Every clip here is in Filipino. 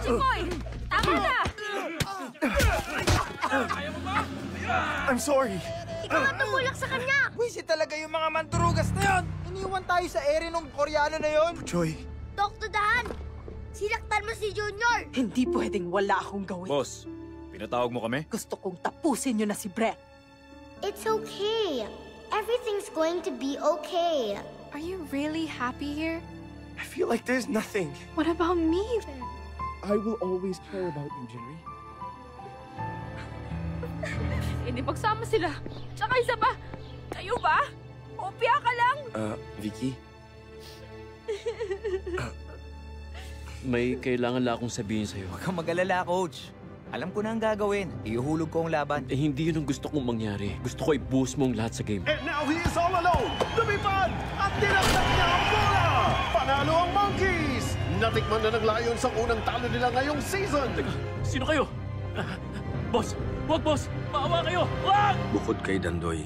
Jimboy! Tama na! I'm sorry. Ikaw nga tumulak sa kanya! Buwisit talaga yung mga mandurugas na yon! Iniwan tayo sa ere ng Koreano na yon! Joy. Talk to the hand! Sinaktan mo si Junior! Hindi pwedeng wala akong gawin. Boss, pinatawag mo kami? Gusto kong tapusin niyo na si Brett. It's okay. Everything's going to be okay. Are you really happy here? I feel like there's nothing. What about me then? I will always care about you, Jerry. Hindi pagsama sila. Tsaka isa pa, kayo ba? Opya ka lang? Vicky? May kailangan lang akong sabihin sa'yo. Huwag kang mag-alala, Coach. Alam ko na ang gagawin. Ihulog ko ang laban. Eh, hindi yun ang gusto kong mangyari. Gusto ko i-boost mo ang lahat sa game. And now he is all alone! Lumipad! At tinaktak niya ang bola! Panalo ang Monkeys! Natikman na ng Lions ang unang talo nila ngayong season! Teka, sino kayo? Boss! Wag, boss! Maawa kayo! Wag! Bukod kay Dandoy,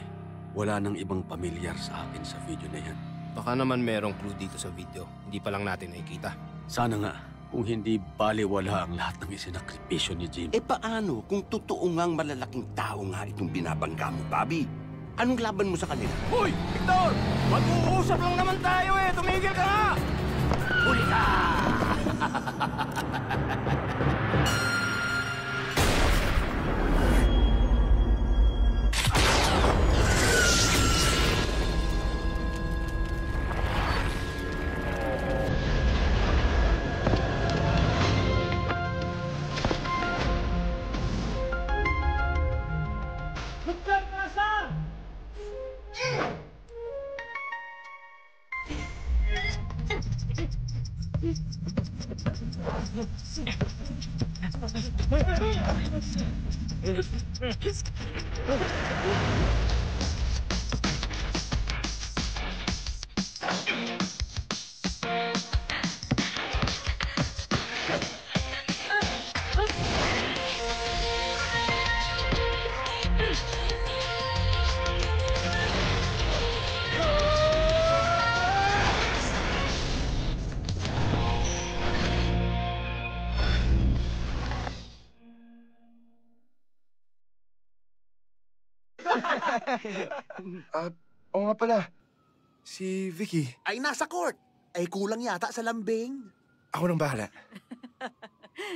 wala nang ibang pamilyar sa akin sa video na yan. Baka naman merong clue dito sa video. Hindi pa lang natin nakikita. Sana nga, kung hindi baliwala ang lahat ng isinakripisyo ni Jim. Paano kung totoo ngang malalaking tao nga itong binabangga mo, Bobby? Anong laban mo sa kanila? Hoy! Victor! Mag-uusap lang naman tayo eh! Tumigil ka nga! Huli ka! Oo nga pala. Si Vicky. Ay, nasa court. Ay, kulang yata sa lambing. Ako nang bahala.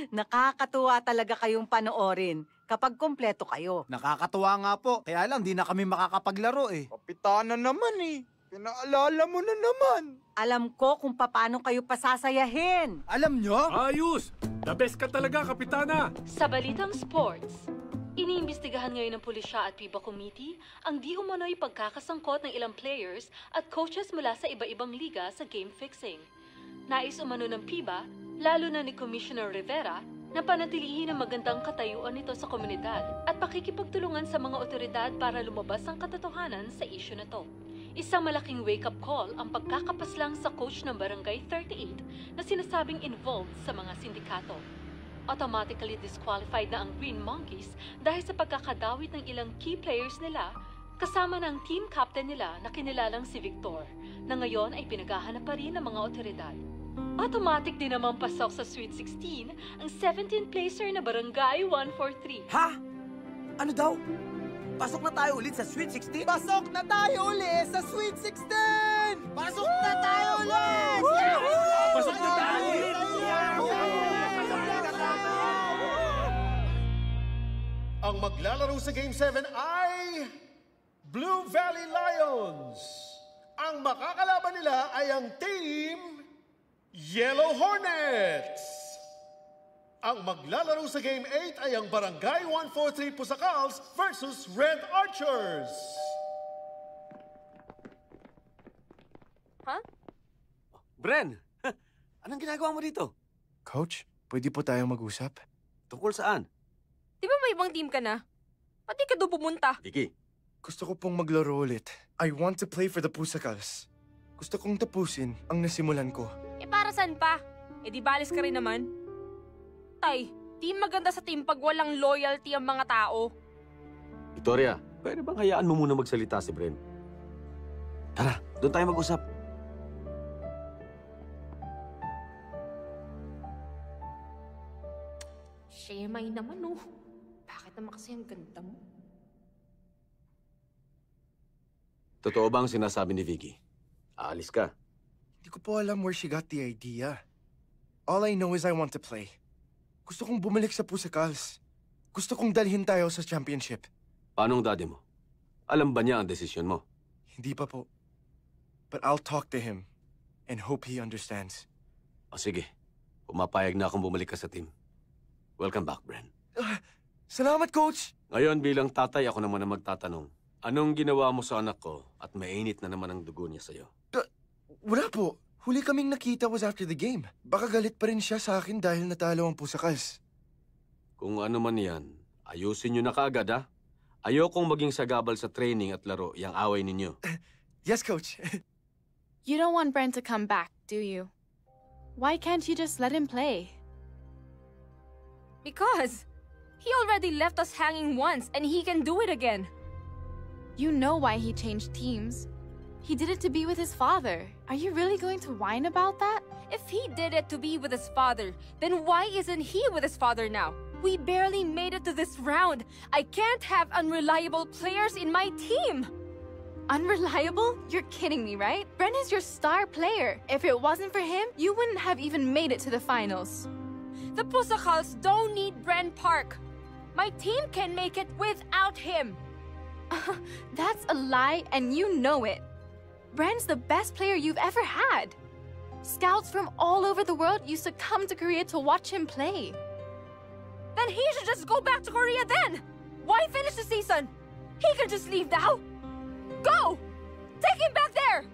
Nakakatuwa talaga kayong panoorin kapag kompleto kayo. Nakakatuwa nga po. Kaya lang, di na kami makakapaglaro eh. Kapitana naman eh. Pinaalala mo na naman. Alam ko kung paano kayo pasasayahin. Alam nyo? Ayos! The best ka talaga, Kapitana! Sa Balitang Sports, iniimbestigahan ngayon ng pulisya at PIBA Committee ang di umano'y pagkakasangkot ng ilang players at coaches mula sa iba-ibang liga sa game fixing. Nais umano ng PIBA, lalo na ni Commissioner Rivera, na panatilihin ang magandang katayuan nito sa komunidad at pakikipagtulungan sa mga otoridad para lumabas ang katotohanan sa isyu na to. Isang malaking wake-up call ang pagkakapaslang sa coach ng Barangay 38 na sinasabing involved sa mga sindikato. Automatically disqualified na ang Green Monkeys dahil sa pagkakadawit ng ilang key players nila kasama ng team captain nila na kinilalang si Victor na ngayon ay pinaghahanap pa rin ng mga otoridad. Automatic din naman pasok sa Sweet 16 ang 17th placer na Barangay 143. Ha? Ano daw? Pasok na tayo ulit sa Sweet 16? Pasok na tayo ulit sa Sweet 16! Pasok na tayo ulit! Pasok na tayo ulit! Ang maglalaro sa Game 7 ay Blue Valley Lions. Ang makakalaban nila ay ang Team Yellow Hornets. Ang maglalaro sa Game 8 ay ang Barangay 143 Pusakals versus Red Archers. Huh? Bren! Anong ginagawa mo dito? Coach, pwede po tayong mag-usap? Tungkol saan? Di ba may ibang team ka na? Pati ka doon pumunta. Vicky. Gusto ko pong maglaro ulit. I want to play for the Pusakals. Gusto kong tapusin ang nasimulan ko. Eh para saan pa? Eh di balis ka rin naman. Tay, di maganda sa team pag walang loyalty ang mga tao. Victoria, pwede bang hayaan mo muna magsalita si Bren? Tara, doon tayo mag-usap. Shemay naman, oh. Bakit naman kasi ang ganda mo? Totoo ba ang sinasabi ni Vicky? Aalis ka. Hindi ko po alam where she got the idea. All I know is I want to play. Gusto kong bumalik sa Pusakals. Gusto kong dalhin tayo sa championship. Paano ang daddy mo? Alam ba niya ang desisyon mo? Hindi pa po. But I'll talk to him and hope he understands. O sige, pumapayag na akong bumalik ka sa team. Welcome back, Bren. Salamat, Coach! Ngayon bilang tatay, ako naman ang magtatanong. Anong ginawa mo sa anak ko at mainit na naman ang dugo niya sa'yo? Wala po. Huli kaming nakita was after the game. Baka galit pa rin siya sa akin dahil natalo ang Pusakals. Kung ano man yan, ayusin niyo na kaagad, ha? Ayokong maging sagabal sa training at laro, yang away ninyo. Yes, Coach. You don't want Brent to come back, do you? Why can't you just let him play? Because he already left us hanging once and he can do it again. You know why he changed teams. He did it to be with his father. Are you really going to whine about that? If he did it to be with his father, then why isn't he with his father now? We barely made it to this round. I can't have unreliable players in my team. Unreliable? You're kidding me, right? Brent is your star player. If it wasn't for him, you wouldn't have even made it to the finals. The Pusakals don't need Brent Park. My team can make it without him. That's a lie, and you know it. Brent's the best player you've ever had. Scouts from all over the world used to come to Korea to watch him play. Then he should just go back to Korea then! Why finish the season? He can just leave now! Go! Take him back there!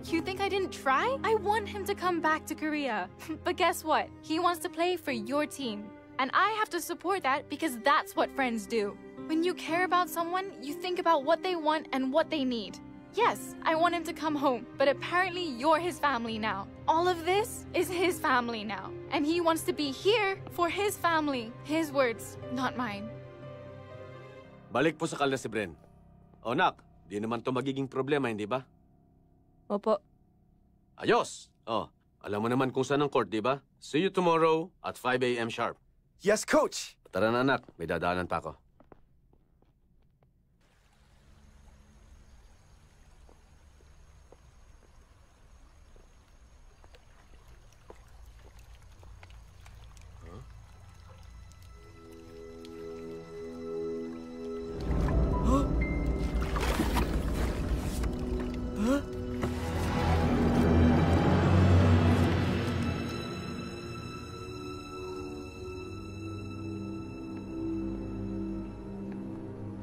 You think I didn't try? I want him to come back to Korea. But guess what? He wants to play for your team. And I have to support that because that's what friends do. When you care about someone, you think about what they want and what they need. Yes, I want him to come home, but apparently you're his family now. All of this is his family now. And he wants to be here for his family. His words, not mine. Balik po sa kalda si Bren. O nak, di naman to magiging problema, hindi ba? Opo. Ayos! Oh, alam mo naman kung saan ang court, di ba? See you tomorrow at 5 a.m. sharp. Yes, Coach! Tara na anak, may dadaanan pa ako.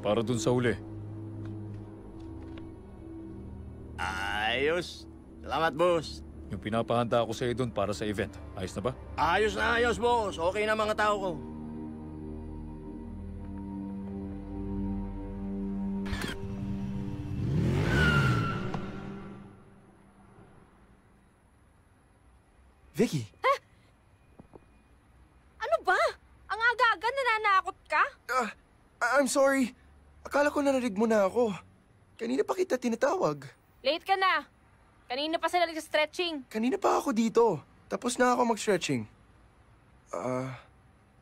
Para dun sa huli. Ayos. Salamat, boss. Yung pinapahanda ako sa iyo dun para sa event. Ayos na ba? Ayos, boss. Okay na mga tao ko. Vicky! Ano ba? Ang aga-aga nananakot ka? I'm sorry. Akala ko narinig mo na ako. Kanina pa kita tinatawag. Late ka na. Kanina pa sila nag-stretching. Kanina pa ako dito. Tapos na ako mag-stretching.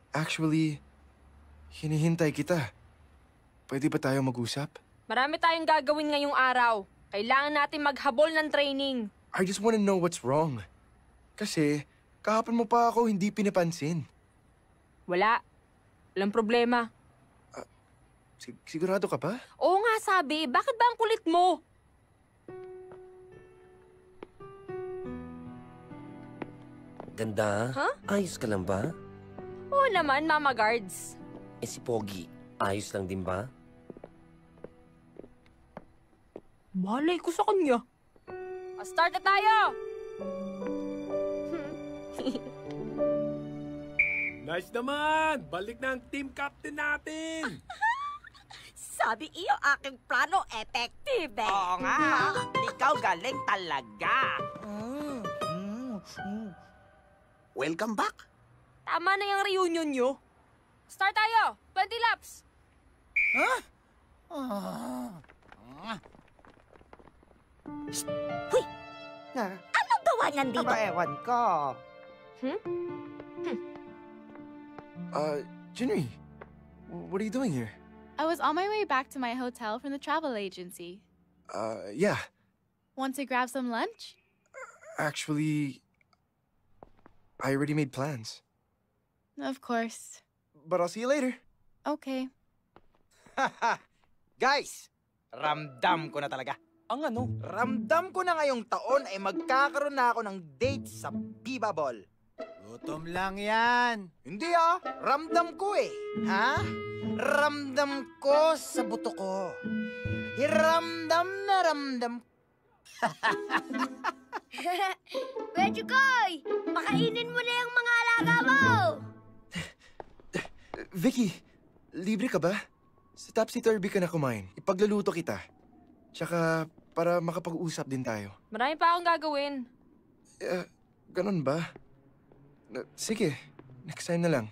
Actually, hinihintay kita. Pwede ba tayo mag-usap? Marami tayong gagawin ngayong araw. Kailangan natin maghabol ng training. I just wanna know what's wrong. Kasi, kahapon mo pa ako hindi pinapansin. Wala. Walang problema. Sigurado ka ba? Oo nga sabi. Bakit ba ang kulit mo? Ganda? Huh? Ayos ka lang ba? Oo naman, Mama Guards. Eh si Pogi, ayos lang din ba? Malay ko sa kanya. Start na tayo! Nice naman! Balik na ang team captain natin! Sabi iyo, aking plano, effective eh. Oo nga. Ikaw galing talaga. Welcome back. Tama na yung reunion nyo. Start tayo! 20 laps! Huh? Huy! Anong gawa niyan dito? Aba, ewan ko. Jinri, what are you doing here? I was on my way back to my hotel from the travel agency. Yeah. Want to grab some lunch? Actually, I already made plans. Of course. But I'll see you later. Okay. Guys, ramdam ko na talaga. Ang ano? Ramdam ko na ngayong taon ay magkakaroon na ako ng date sa Biba Ball. Gutom lang yan. Hindi ramdam ko eh. Ha? Ramdam ko sa buto ko. Hiramdam na ramdam. Bejukoy! Pakainin mo na yung mga alaga mo! Vicky, libre ka ba? Sa Topsy-Turvy ka na kumain. Ipagluluto kita. Tsaka, para makapag-usap din tayo. Marami pa akong gagawin. Ganun ba? Sige, next time na lang.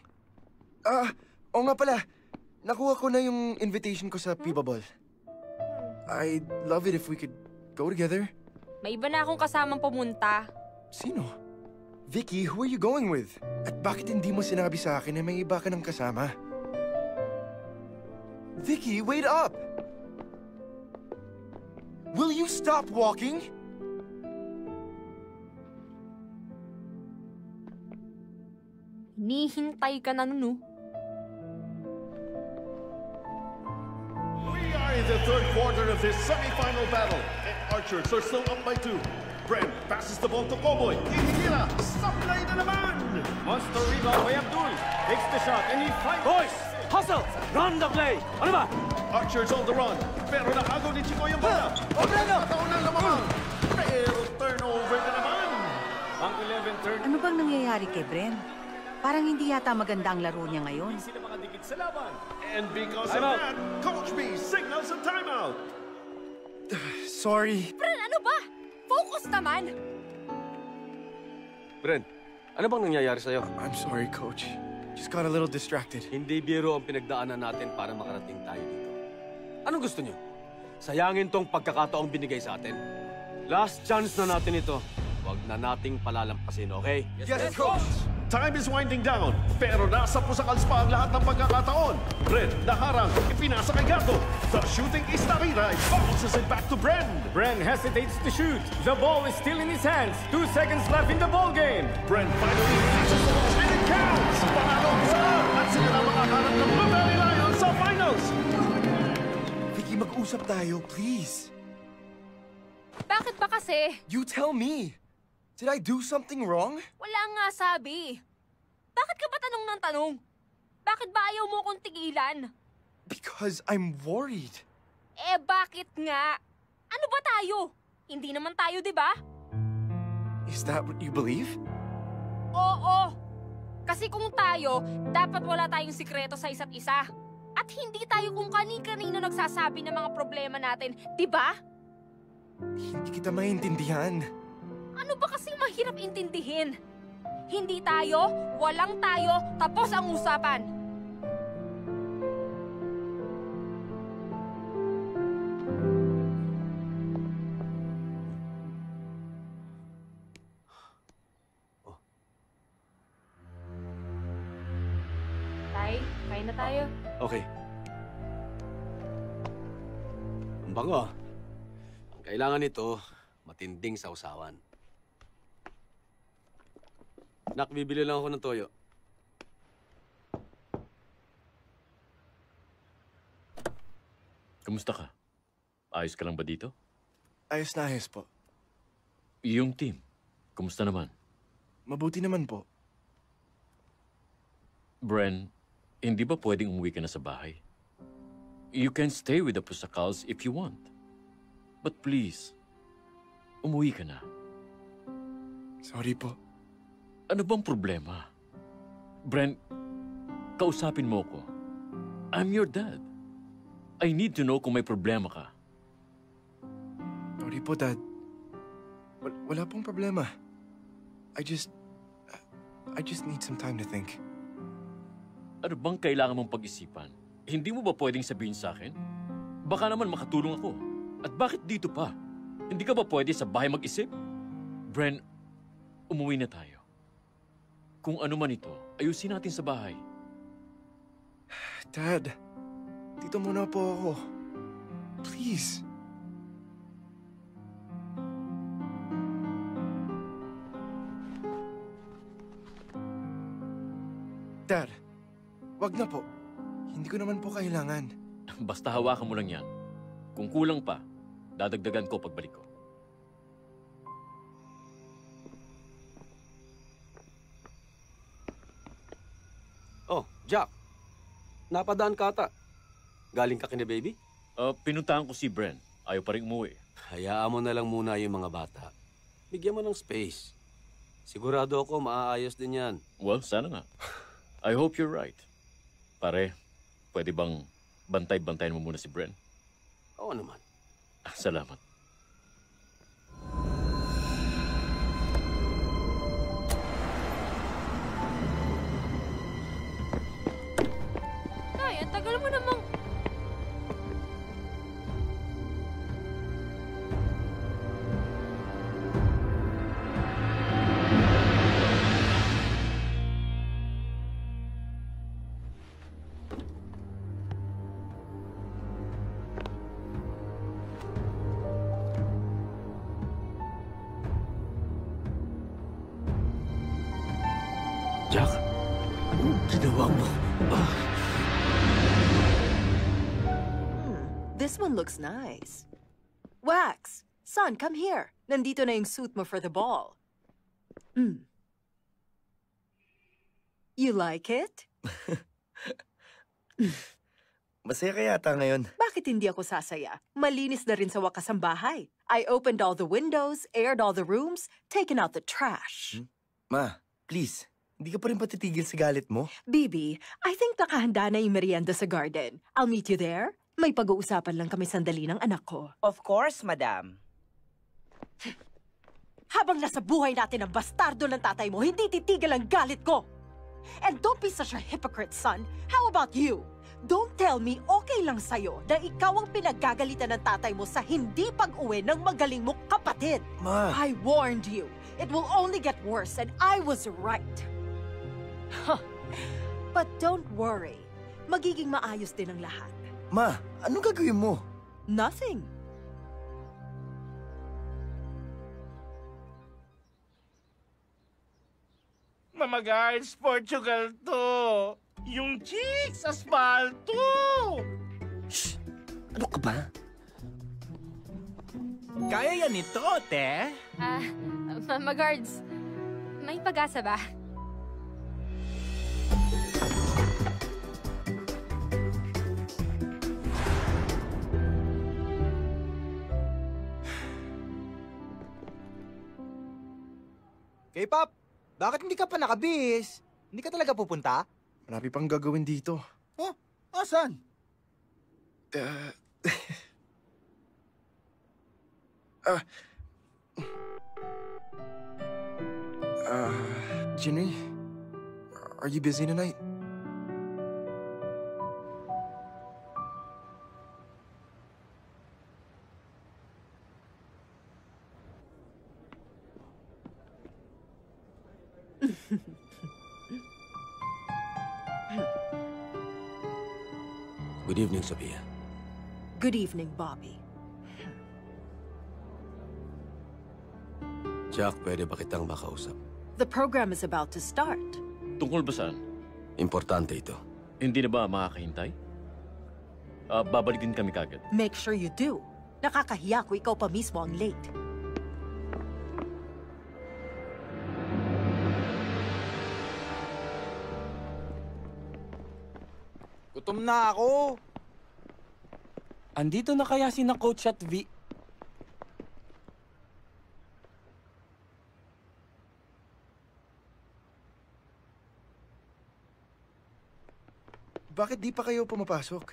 Oo nga pala. Nakuha ko na yung invitation ko sa Piba Ball. I'd love it if we could go together. May iba na akong kasamang pumunta. Sino? Vicky, who are you going with? At bakit hindi mo sinabi sa akin na may iba ka ng kasama? Vicky, wait up! Will you stop walking? Hinihintay ka na nun, We are in the third quarter of this semi-final battle, and Archers are still up by 2. Brent passes the ball to Cowboy. Kinikira, sablay na naman! Monster rebound by Abdul. Takes the shot and he finds... Boys! Hustle! Run the play! Ano ba? Archers on the run, pero nakagaw ni Chico yung bola. Pagkakataon na lamang, pero turnover na naman. Ang 11 turn. Ano bang nangyayari kay Bren? Parang hindi yata maganda ang laro niya ngayon. Sila makadikit sa laban. And because of that, Coach B signals a timeout. Sorry. Bren, ano ba? Focus naman! Bren, ano bang nangyayari sa'yo? I'm sorry, Coach. Just got a little distracted. Hindi biro ang pinagdaanan natin para makarating tayo dito. Anong gusto niyo? Sayangin tong pagkakataong binigay sa atin? Last chance na natin ito. Huwag na nating palalampasin, okay? Yes, Coach! Time is winding down, pero nasa pusakals pa ang lahat ng pagkakataon. Bren, naharang, ipinasa kay Gato. The shooting is Narira, bounces it back to Bren. Bren hesitates to shoot. The ball is still in his hands. 2 seconds left in the ball game. Bren finally reaches the ball and it counts. Panalo isa at sila na makaharap ng Blue Valley Lions sa finals. Vicky, mag-usap tayo, please. Bakit ba kasi? You tell me. Did I do something wrong? Wala nga sabi. Bakit ka ba tanong ng tanong? Bakit ba ayaw mo kong tigilan? Because I'm worried. Bakit nga? Ano ba tayo? Hindi naman tayo, di ba? Is that what you believe? Oo. Kasi kung tayo, dapat wala tayong sikreto sa isa't isa. At hindi tayo kung kani-kanino nagsasabi ng mga problema natin, di ba? Hindi kita maintindihan. Ano ba kasing mahirap intindihin? Hindi tayo, walang tayo, tapos ang usapan. Tay, kain na tayo. Okay. Ang bango. Ang kailangan nito, matinding sausawan. Nak, bibili lang ako ng toyo. Kamusta ka? Ayos ka lang ba dito? Ayos na ayos po. Yung team, kamusta naman? Mabuti naman po. Bren, hindi ba pwedeng umuwi ka na sa bahay? You can stay with the Pusakals if you want. But please, umuwi ka na. Sorry po. Ano bang problema? Bren, kausapin mo ko. I'm your dad. I need to know kung may problema ka. Sorry po, Dad. Wala pong problema. I just need some time to think. Ano bang kailangan mong pag-isipan? Hindi mo ba pwedeng sabihin sa akin? Baka naman makatulong ako. At bakit dito pa? Hindi ka ba pwede sa bahay mag-isip? Bren, umuwi na tayo. Kung ano man ito, ayusin natin sa bahay. Dad, dito muna po ako. Please. Dad, wag na po. Hindi ko naman po kailangan. Basta hawakan mo lang yan. Kung kulang pa, dadagdagan ko pagbalik ko. Oh, Jack. Napadaan ka ata. Galing ka kina baby? Pinuntahan ko si Bren. Ayaw pa rin umuwi. Hayaan mo na lang muna yung mga bata. Bigyan mo ng space. Sigurado ako maaayos din yan. Well, sana nga. I hope you're right. Pare, pwede bang bantay-bantayan mo muna si Bren? Oo naman. Salamat. Tay, ang tagal mo namang... Jack, anong ginawa mo? This one looks nice. Wax, son, come here. Nandito na yung suit mo for the ball. You like it? Masaya ka yata ngayon. Bakit hindi ako sasaya? Malinis na rin sa wakas ang bahay. I opened all the windows, aired all the rooms, taken out the trash. Ma, please. Hindi ka pa rin patitigil sa galit mo? Bibi, I think nakahanda na yung merienda sa garden. I'll meet you there. May pag-uusapan lang kami sandali ng anak ko. Of course, madam. Habang nasa buhay natin ang bastardo ng tatay mo, hindi titigil ang galit ko. And don't be such a hypocrite, son. How about you? Don't tell me okay lang sa'yo na ikaw ang pinaggagalitan ng tatay mo sa hindi pag-uwi ng magaling mong kapatid. Ma! I warned you. It will only get worse and I was right. But don't worry. Magiging maayos din ang lahat. Ma, anong gagawin mo? Nothing. Mama Guards, Portugal to. Yung chicks, asfalto. Shh! Ano ka ba? Kaya yan ito, te. Mama Guards, may pag-asa ba? K-pop, bakit hindi ka pa nakabihis? Hindi ka talaga pupunta? Marami pang gagawin dito. Oh, asan? Ginny, are you busy tonight? Good evening, Sophia. Good evening, Bobby. Jack, pwede ba kitang makausap? The program is about to start. Tungkol ba saan? Importante ito. Hindi na ba makakahintay? Babalik din kami kagad. Make sure you do. Nakakahiya kung ikaw pa mismo ang late. Gutom na ako. Andito na kaya si na Coach at V? Bakit di pa kayo pumapasok?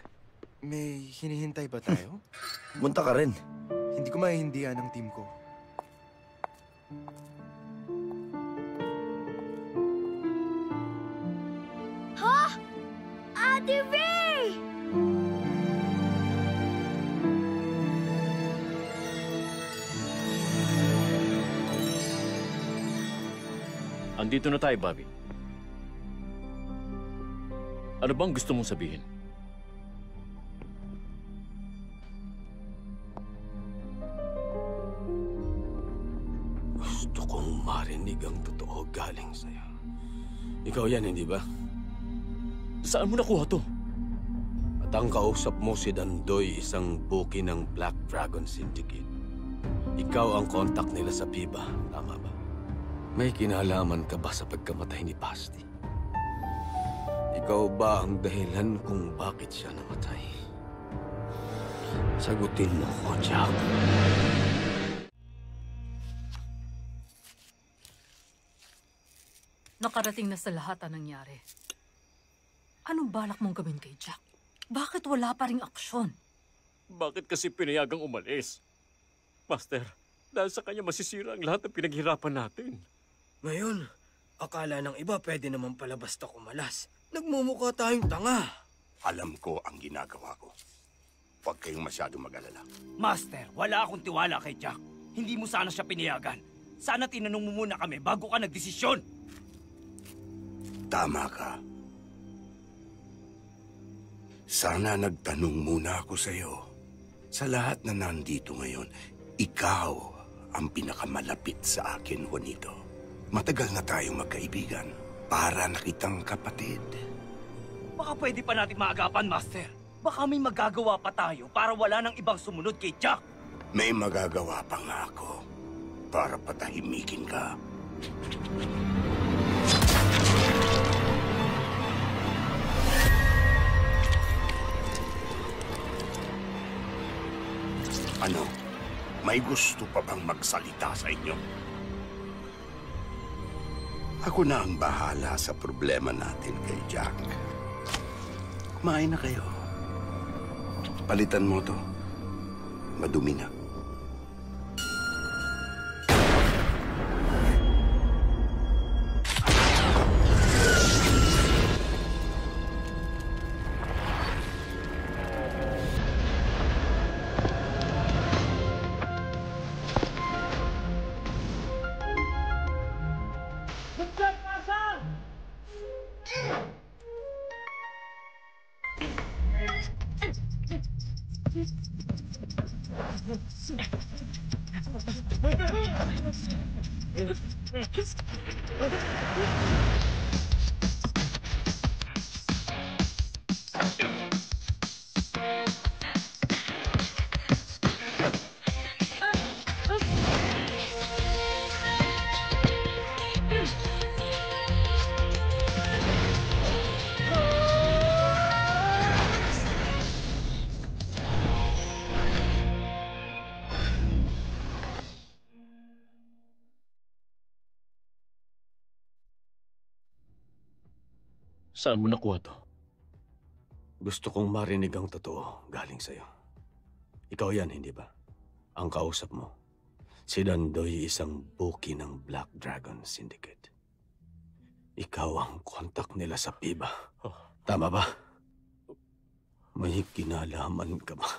May hinihintay ba tayo? Munta ka rin. Hindi ko maiindihan ang team ko. Ha? Ate Ray! Andito na tayo, Bobby. Ano bang gusto mong sabihin? galing sa'yo. Ikaw yan, hindi ba? Saan mo nakuha to? At ang kausap mo si Dandoy, isang buki ng Black Dragon Syndicate. Ikaw ang contact nila sa PIBA, tama ba? May kinalaman ka ba sa pagkamatay ni Basti? Ikaw ba ang dahilan kung bakit siya namatay? Sagutin mo ko, Jack. Nakarating na sa lahat ang nangyari. Anong balak mong gawin kay Jack? Bakit wala pa ring aksyon? Bakit kasi pinayagang umalis? Master, dahil sa kanya masisira ang lahat ng pinaghirapan natin. Ngayon, akala ng iba pwede naman pala basta kumalas. Nagmumukha tayong tanga. Alam ko ang ginagawa ko. Huwag kayong masyadong mag-alala. Master, wala akong tiwala kay Jack. Hindi mo sana siya pinayagan. Sana tinanong mo muna kami bago ka nagdesisyon. Tama ka. Sana nagtanong muna ako sa'yo. Sa lahat na nandito ngayon, ikaw ang pinakamalapit sa akin, Juanito. Matagal na tayong magkaibigan. Para na kitang kapatid. Baka pwede pa natin maagapan, Master. Baka may magagawa pa tayo para wala nang ibang sumunod kay Jack. May magagawa pa nga ako para patahimikin ka. Ano? May gusto pa bang magsalita sa inyo? Ako na ang bahala sa problema natin kay Jack. Kumain na kayo. Palitan mo to. Madumi na. Saan mo nakuha to? Gusto kong marinig ang totoo galing sa'yo. Ikaw yan, hindi ba? Ang kausap mo. Si Dandoy, isang buki ng Black Dragon Syndicate. Ikaw ang contact nila sa PIBA. Tama ba? May kinalaman ka ba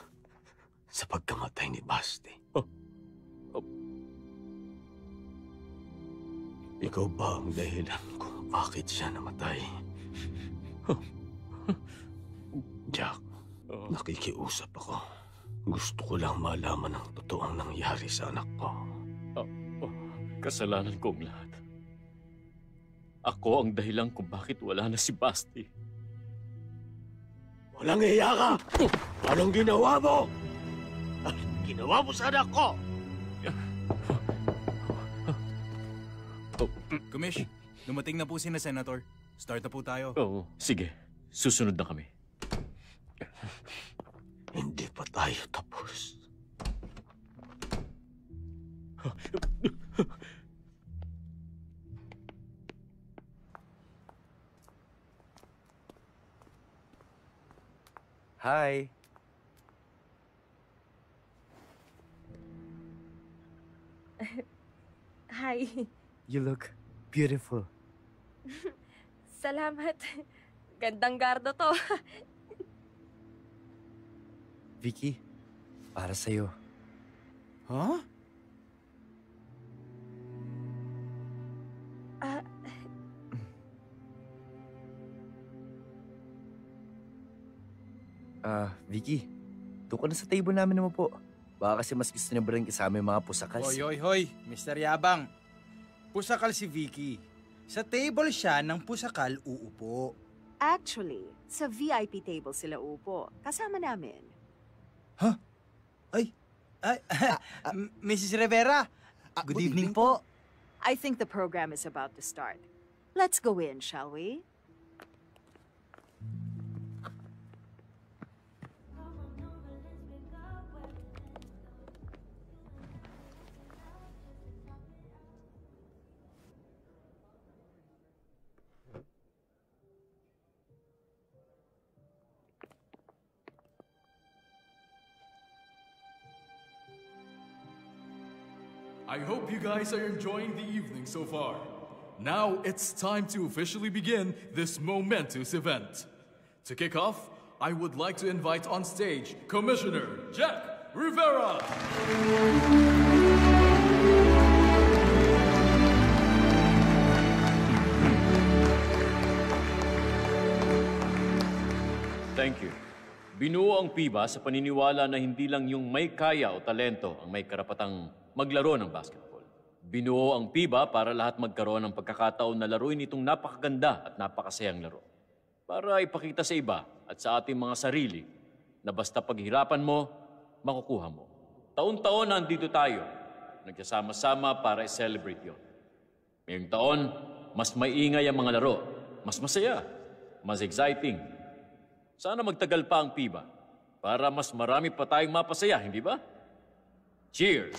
sa pagkamatay ni Basti? Ikaw ba ang dahilan kung bakit siya namatay? Jack, nakikiusap ako. Gusto ko lang malaman ang totoong nangyari sa anak ko. Kasalanan ko ang lahat. Ako ang dahilan kung bakit wala na si Basti. Walang iya ka! Anong ginawa mo? Ginawa mo sa anak ko! Kumish, dumating na po si na Senator. Start na po tayo. Oo, sige. Susunod na kami. Hindi pa tayo tapos. Hi. Hi. You look beautiful. Salamat. Gandang gardo to. Vicky, para sa'yo. Huh? Vicky, doon ka na sa table namin naman po. Baka kasi mas gusto niya ba rin kasama yung mga pusakals. Hoy, Mr. Yabang. Pusakal si Vicky. Sa table siya ng pusakal uupo. Actually, sa VIP table sila upo. Kasama namin. Mrs. Rivera, good evening po. I think the program is about to start. Let's go in, shall we? I hope you guys are enjoying the evening so far. Now it's time to officially begin this momentous event. To kick off, I would like to invite on stage Commissioner Jack Rivera. Thank you. Binuo ang PIBA sa paniniwala na hindi lang yung may kaya o talento ang may karapatang maglaro ng basketball. Binuo ang PIBA para lahat magkaroon ng pagkakataon na laruin itong napakaganda at napakasayang laro. Para ipakita sa iba at sa ating mga sarili na basta paghirapan mo, makukuha mo. Taon-taon nandito tayo, nagsasama-sama para i-celebrate yun. Ngayong taon, mas maingay ang mga laro, mas masaya, mas exciting. Sana magtagal pa ang PIBA para mas marami pa tayong mapasaya, hindi ba? Cheers!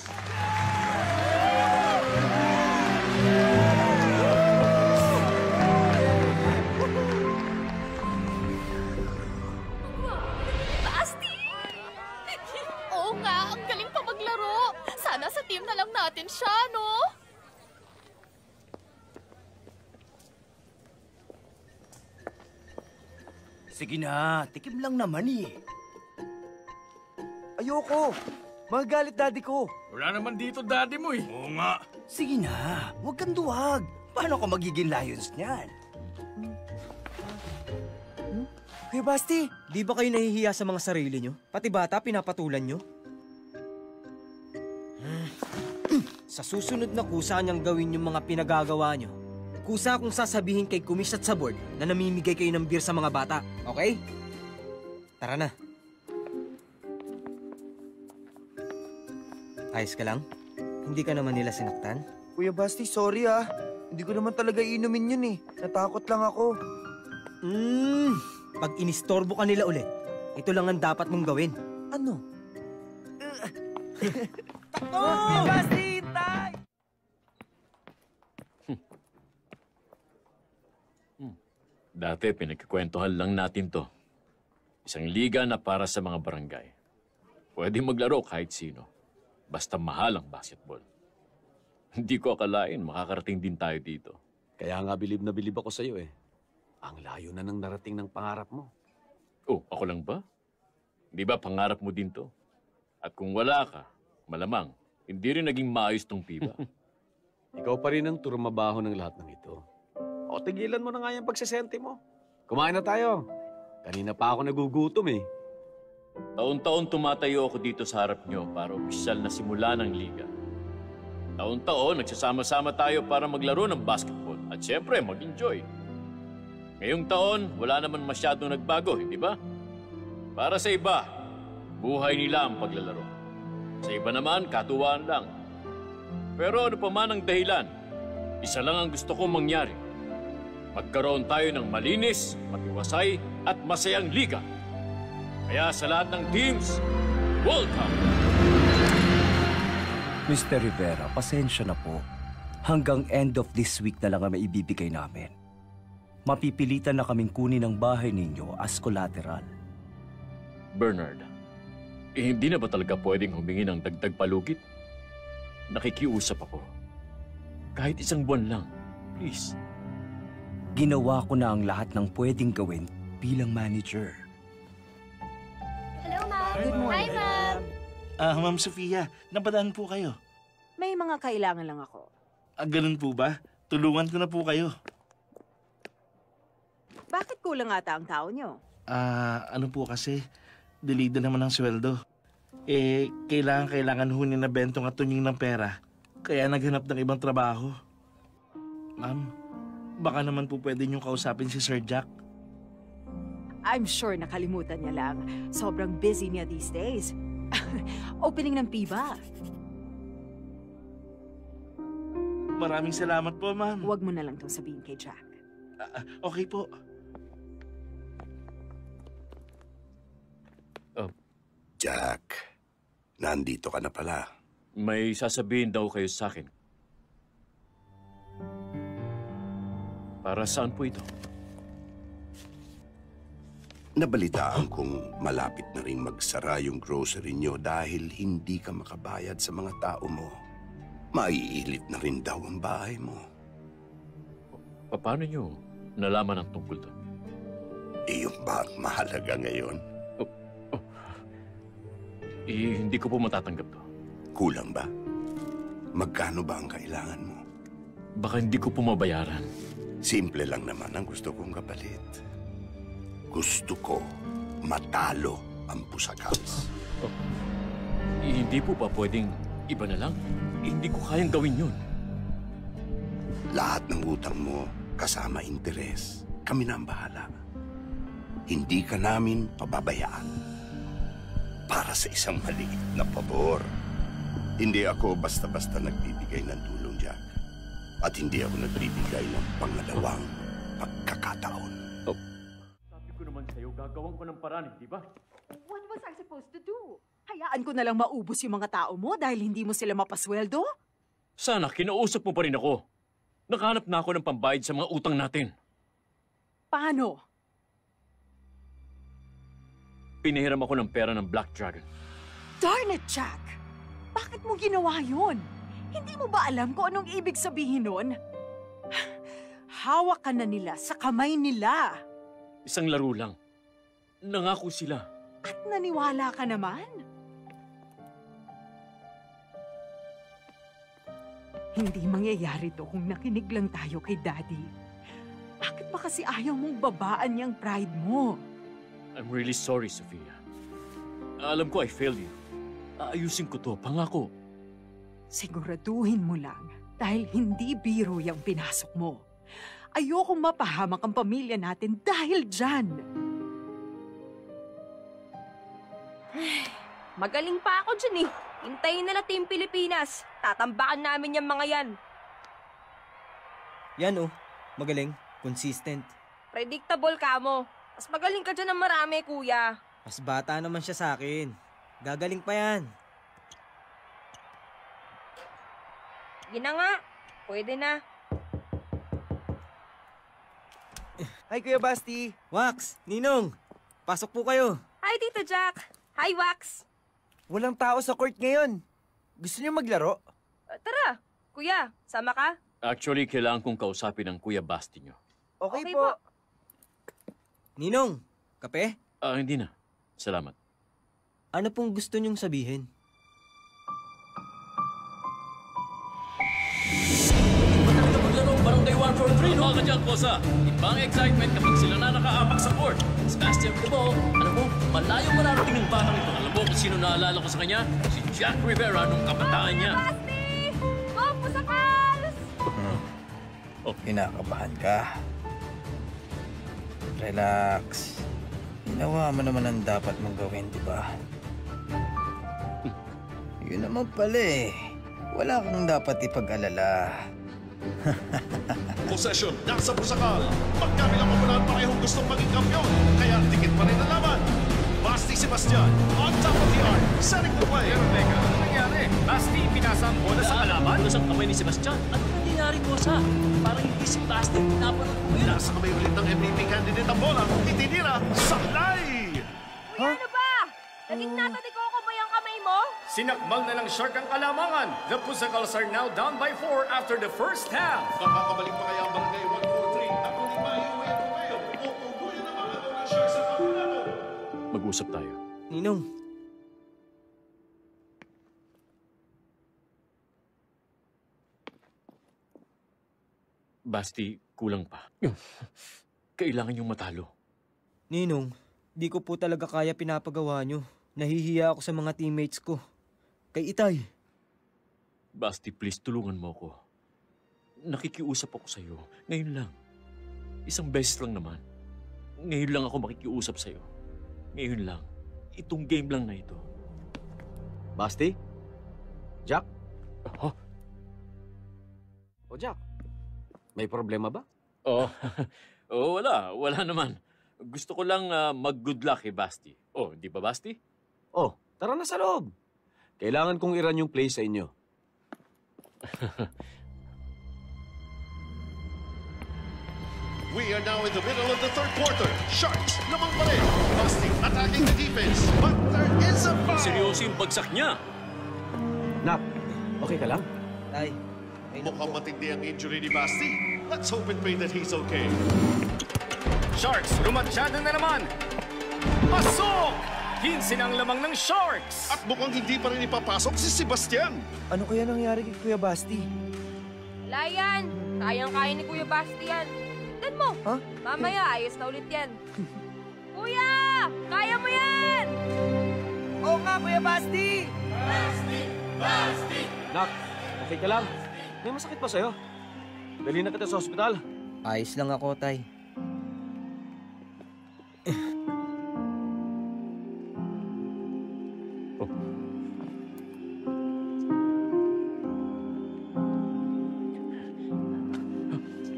Basti! Oo nga, ang galing pa maglaro. Sana sa team na lang natin siya, no? Sige na, tikim lang naman eh. Ayoko! Magagalit daddy ko. Wala naman dito daddy mo eh. Oo nga. Sige na, huwag kang duwag. Paano ka magiging Lions niyan? Kuya Basti, di ba kayo nahihiya sa mga sarili nyo? Pati bata, pinapatulan nyo? Sa susunod na kusa niyang gawin yung mga pinagagawa nyo, kusa akong sasabihin kay Kumis at sa board na namimigay kayo ng beer sa mga bata, okay? Tara na. Ayos ka lang? Hindi ka naman nila sinaktan? Kuya Basti, sorry ah. Hindi ko naman talaga inumin yun eh. Natakot lang ako. Pag inistorbo ka nila ulit, ito lang ang dapat mong gawin. Ano? Oh! Basti, tay! Dati, pinagkikwentuhan lang natin to. Isang liga na para sa mga barangay. Pwede maglaro kahit sino. Basta mahal ang basketball. Hindi ko akalain makakarating din tayo dito. Kaya nga bilib na bilib ako sa'yo eh. Ang layo na ng narating ng pangarap mo. Oh, ako lang ba? Di ba pangarap mo din to? At kung wala ka, malamang, hindi rin naging maayos tong PIBA. Ikaw pa rin ang turmabaho ng lahat ng ito. O tigilan mo na nga yung pagsisente mo. Kumain na tayo. Kanina pa ako nagugutom eh. Taon-taon tumatayo ako dito sa harap nyo para opisyal na simula ng liga. Taon-taon nagsasama-sama tayo para maglaro ng basketball at syempre mag-enjoy. Ngayong taon, wala naman masyadong nagbago, hindi ba? Para sa iba, buhay nila ang paglalaro. Sa iba naman, katuwaan lang. Pero ano pa man ang dahilan, isa lang ang gusto kong mangyari. Magkaroon tayo ng malinis, matiwasay at masayang liga. Kaya sa lahat ng teams, welcome! Mr. Rivera, pasensya na po. Hanggang end of this week na lang ang maibibigay namin. Mapipilitan na kaming kunin ang bahay ninyo as collateral. Bernard, hindi na ba talaga pwedeng humingi ng dagdag palugit? Nakikiusap ako. Kahit isang buwan lang, please. Ginawa ko na ang lahat ng pwedeng gawin bilang manager. Hello, Ma'am. Good morning. Hi, Ma'am. Ma'am Sofia, napadaan po kayo. May mga kailangan lang ako. Ganun po ba? Tulungan ko na po kayo. Bakit kulang ata ang tao nyo? Ano po kasi, delayed na naman ang sweldo. Kailangan hunin na bentong at tunying ng pera. Kaya naghanap ng ibang trabaho. Ma'am, Baka naman po pwede niyong kausapin si Sir Jack. I'm sure nakalimutan niya lang. Sobrang busy niya these days. Opening ng PIBA. Maraming salamat po, ma'am. Huwag mo na lang itong sabihin kay Jack. Okay po. Jack, nandito ka na pala. May sasabihin daw kayo sa akin. Para saan po ito? Nabalitaan kong malapit na rin magsara yung grocery nyo dahil hindi ka makabayad sa mga tao mo. Maiilit na rin daw ang bahay mo. Paano nyo nalaman ang tungkol doon? Iyon ba ang mahalaga ngayon? Hindi ko po matatanggap to. Kulang ba? Magkano ba ang kailangan mo? Baka hindi ko po mabayaran. Simple lang naman ang gusto kong kapalit. Gusto ko matalo ang Pusakals. Hindi po ba pwedeng iba na lang? Hindi ko kayang gawin yun. Lahat ng utang mo kasama interes. Kami na ang bahala. Hindi ka namin pababayaan. Para sa isang maliit na pabor. Hindi ako basta-basta nagbibigay ng tulong, Jack. At hindi ako nagbibigay ng pangalawang pagkakataon. Sabi ko naman sa'yo, gagawin ko ng paraan, di ba? What was I supposed to do? Hayaan ko na lang maubos yung mga tao mo dahil hindi mo sila mapasweldo? Sana, kinausap mo pa rin ako. Nakahanap na ako ng pambayad sa mga utang natin. Paano? Pinahiram ako ng pera ng Black Dragon. Darn it, Jack! Bakit mo ginawa yun? Hindi mo ba alam kung anong ibig sabihin nun? Hawak ka na nila sa kamay nila. Isang laro lang. Nangako sila. At naniwala ka naman? Hindi mangyayari to kung nakinig lang tayo kay Daddy. Bakit ba kasi ayaw mong babaan yung pride mo? I'm really sorry, Sofia. Alam ko I failed you. Aayusin ko to, pangako. Siguraduhin mo lang dahil hindi biro yung pinasok mo. Ayokong mapahamak ang pamilya natin dahil dyan. Magaling pa ako dyan eh. Hintayin na Team Pilipinas. Tatambakan namin yung mga yan. Yan oh, magaling, consistent. Predictable ka mo. Mas magaling ka dyan ng marami, kuya. Mas bata naman siya sa akin. Gagaling pa yan. Yun na nga. Pwede na. Hi, Kuya Basti. Wax, Ninong. Pasok po kayo. Hi, Tito Jack. Hi, Wax. Walang tao sa court ngayon. Gusto niyo maglaro? Tara. Kuya, sama ka? Actually, kailangan kong kausapin ang Kuya Basti nyo. Okay po. Ninong, kape? Hindi na. Salamat. Ano pong gusto niyong sabihin? Maglaro, Barangay 143, no? Mga kadyang kosa, ibang excitement kapag sila na nakaapak sa court. Sebastian Cabo, alam mo, malayong mararating ang batang ito. Alam mo kung sino naalala ko sa kanya? Si Jack Rivera nung kabataan niya. Basti! Go, Pusakals! Kinakabahan ka. Relax. Ginawa mo naman ang dapat mong gawin, di ba? Yun naman pala eh. Wala kang dapat ipag-alala. Possession, nasa Pusakal. Magkabilang komunal parehong gustong maging kampiyon. Kaya dikit pa rin ang laban. Basti Sebastian, on top of the arc, setting the play. Pero teka, ano nangyari? Basti, pinasa ang bola sa kalaban? Punas ang kamay ni Sebastian. Ano nangyayari ko sa? Parang hindi si Basti pinapanood ko yun. Nasa kamay ulit ng MVP candidate ang bola. Itinira, saklay! Ano ba? Naging nata ni Coco ba yung kamay mo? Sinakmal na lang Shark ang kalamangan. The Pusakals are now down by 4 after the first half. Makakabalik pa kaya ang Barangay 143? Ako ni maiuwi ako kayo. O tuguyan na mga ng Shark sa kampunato. Mag-usap tayo. Ninong. Basti, kulang pa. Kailangan yung matalo. Ninong, di ko po talaga kaya pinapagawa nyo. Nahihiya ako sa mga teammates ko. Kay Itay. Basti, please, tulungan mo ako. Nakikiusap ako sa'yo. Ngayon lang. Isang beses lang naman. Ngayon lang ako makikiusap sa'yo. Ngayon lang. Itong game lang na ito. Basti? Jack? Oh? O Jack, may problema ba? Oh, oh, wala. Wala naman. Gusto ko lang mag-good luck kay Basti. Oh, di ba Basti? Oh, tara na sa loob. Kailangan kong i-run yung play sa inyo. We are now in the middle of the third quarter. Sharks, lamang pa rin. Basti attacking the defense, but there is a foul. Seryoso yung bagsak niya. Nak, okay ka lang? Tay, mukhang matindi ang injury ni Basti. Let's hope and pray that he's okay. Sharks, lumatsyada na naman. Pasok! 15 ang lamang ng Sharks. At mukhang hindi pa rin ipapasok si Sebastian. Ano kaya nangyari kay Kuya Basti? Wala yan. Kayang-kaya ni Kuya Basti yan. Tignan mo. Ha? Mamaya, ayos na ulit yan. Kuya! Kaya mo yan! Oo nga, Kuya Basti! Basti! Basti! Nak, okay ka lang? May masakit ba sa'yo? Dali na kita sa ospital. Ayos lang ako, Tay.